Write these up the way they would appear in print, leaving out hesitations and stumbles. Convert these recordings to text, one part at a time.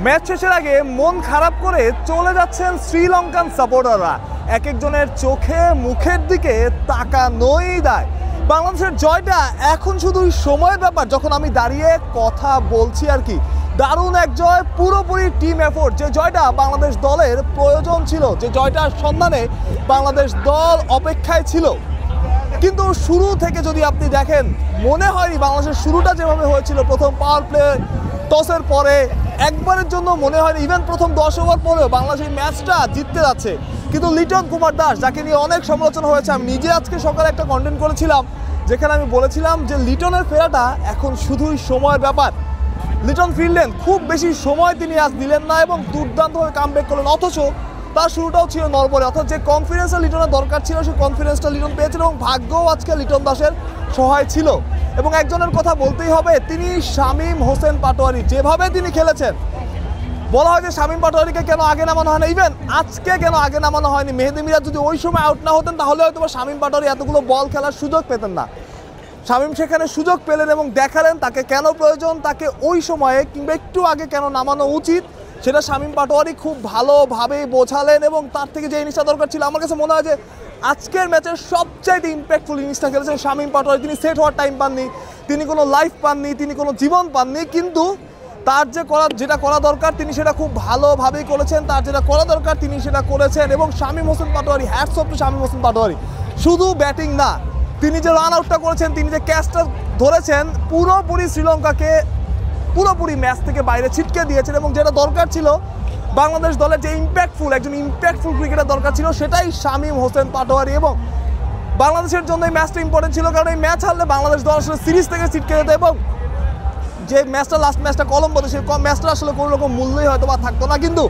Match শেষের আগে মন খারাপ করে চলে যাচ্ছেন শ্রীলঙ্কান সাপোর্টাররা। এক একজনের চোখে মুখের দিকে তাকানোই দায়। বাংলাদেশের জয়টা এখন শুধুই সময়ের ব্যাপার। যখন আমি দাঁড়িয়ে কথা বলছি আর কি, দারুণ এক জয়, পুরোপুরি টিম এফোর্ট। যে জয়টা বাংলাদেশ দলের প্রয়োজন ছিল, যে জয়টার সন্ধানে বাংলাদেশ দল অপেক্ষায় ছিল। কিন্তু শুরু থেকে যদি আপনি দেখেন, মনে হয়নি বাংলাদেশের শুরুটা যেভাবে হয়েছিল, প্রথম পাওয়ার প্লে টসের পরে একবারের জন্য মনে হয়নি, ইভেন প্রথম 10 ওভার পরেও বাংলাদেশ এই ম্যাচটা জিততে যাচ্ছে। কিন্তু লিটন কুমার দাস, যাকে নিয়ে অনেক সমালোচনা হয়েছে, আমি নিজে আজকে সকালে একটা কন্টেন্ট করেছিলাম যেখানে আমি বলেছিলাম যে লিটনের ফেরাটা এখন শুধুই সময়ের ব্যাপার। লিটন ফিরলেন, খুব বেশি সময় তিনি আজ দিলেন না এবং দুর্দান্তভাবে কামব্যাক করলেন। অথচ তার শুরুটাও ছিল নড়বড়ে, অর্থাৎ যে কনফিডেন্সটা লিটনের দরকার ছিল সেই কনফিডেন্সটা লিটন পেয়েছিল এবং ভাগ্যও আজকে লিটন দাসের সহায় ছিল। এবং একজনের কথা বলতেই হবে, তিনি শামীম হোসেন পাটোয়ারি। যেভাবে তিনি খেলেছেন, বলা হয় যে শামীম পাটোয়ারিকে কেন আগে নামানো হয় না, ইভেন আজকে কেন আগে নামানো হয়নি। মেহেদী মিরাজ যদি ওই সময় আউট না হতেন তাহলে হয়তো শামীম পাটোয়ারি এতগুলো বল খেলার সুযোগ পেতেন না। শামীম সেখানে সুযোগ পেলেন এবং দেখালেন তাকে কেন প্রয়োজন, তাকে ওই সময়ে কিংবা একটু আগে কেন নামানো উচিত, সেটা শামীম পাটোয়ারি খুব ভালোভাবেই বোঝালেন। এবং তার থেকে যে ইনিংসটা দরকার ছিল, আমার কাছে মনে হয় যে আজকের ম্যাচের সবচাইতে ইম্প্যাক্টফুল ইনিংসটা খেলেছেন শামীম পাটোয়ারি। তিনি সেট হওয়ার টাইম পাননি, তিনি কোনো লাইফ পাননি, তিনি কোনো জীবন পাননি, কিন্তু তার যেটা করা দরকার তিনি সেটা খুব ভালোভাবেই করেছেন। তার যেটা করা দরকার তিনি সেটা করেছেন। এবং Shamim Hossain Patwari, hats off to Shamim Hossain Patwari. শুধু ব্যাটিং না, তিনি যে রান আউটটা করেছেন, তিনি যে ক্যাচটা ধরেছেন, পুরোপুরি শ্রীলঙ্কাকে পুরোপুরি ম্যাচ থেকে বাইরে ছিটকে দিয়েছেন। এবং যেটা দরকার ছিল বাংলাদেশ দলের, যে একজন ইম্প্যাক্টফুল ক্রিকেটার দরকার ছিল, সেটাই শামীম হোসেন পাটোয়ারি। এবং বাংলাদেশের জন্য এই ম্যাচটা ইম্পর্টেন্ট ছিল, কারণ এই ম্যাচ হারলে বাংলাদেশ দল আসলে সিরিজ থেকে ছিটকে যেত। এবং যে ম্যাচটা লাস্ট ম্যাচটা কলম্বোতে, সেই ম্যাচটা আসলে কোনো রকম মূল্যই হয়তো বা থাকতো না। কিন্তু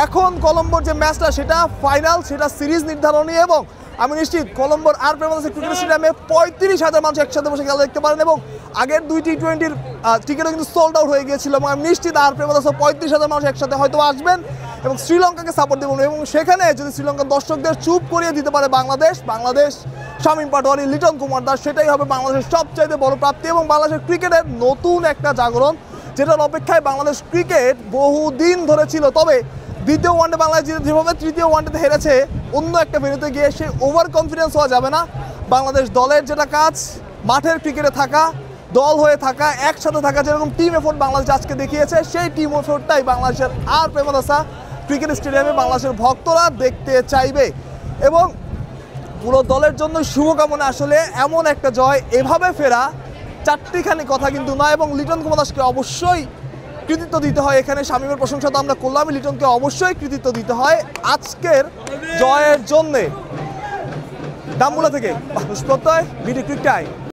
এখন কলম্বোর যে ম্যাচটা, সেটা ফাইনাল, সেটা সিরিজ নির্ধারণী। এবং আমি নিশ্চিত কলম্বোর আর প্রেমাদাসা ক্রিকেট স্টেডিয়ামে 35,000 মানুষ একসাথে বসে খেলা দেখতে পারেন। এবং আগের 2 টি-20-র টিকিটও কিন্তু সোল্ড আউট হয়ে গিয়েছিল। এবং আমি নিশ্চিত আর প্রেমাদাসা 35,000 মানুষ একসাথে হয়তো আসবেন এবং শ্রীলঙ্কাকে সাপোর্ট দেবেন। এবং সেখানে যদি শ্রীলঙ্কার দর্শকদের চুপ করিয়ে দিতে পারে বাংলাদেশ, শামীম পাটোয়ারি, লিটন কুমার দাস, সেটাই হবে বাংলাদেশের সবচাইতে বড় প্রাপ্তি এবং বাংলাদেশের ক্রিকেটের নতুন একটা জাগরণ, যেটার অপেক্ষায় বাংলাদেশ ক্রিকেট বহুদিন ধরে ছিল। তবে দ্বিতীয় ওয়ানডে বাংলাদেশ যেভাবে তৃতীয় ওয়ানডেতে হেরেছে, অন্য একটা ভেন্যুতে গিয়ে সে ওভার কনফিডেন্স হওয়া যাবে না। বাংলাদেশ দলের যেটা কাজ, মাঠের ক্রিকেটে থাকা, দল হয়ে থাকা, একসাথে থাকা, যেরকম টিম এফোর্ট বাংলাদেশ আজকে দেখিয়েছে, সেই টিম এফোর্টটাই বাংলাদেশের আর প্রেমাদাসা ক্রিকেট স্টেডিয়ামে বাংলাদেশের ভক্তরা দেখতে চাইবে। এবং পুরো দলের জন্য শুভকামনা। আসলে এমন একটা জয়, এভাবে ফেরা চারটিখানি কথা কিন্তু নয়। এবং লিটন কুমার দাসকে অবশ্যই কৃতিত্ব দিতে হয়। এখানে শামীমের প্রশংসা তো আমরা করলাম, লিটনকে অবশ্যই কৃতিত্ব দিতে হয় আজকের জয়ের জন্যে। ডাম্বুলা থেকে মানুষ প্রত্যয়, বিডি ক্রিক টাইম।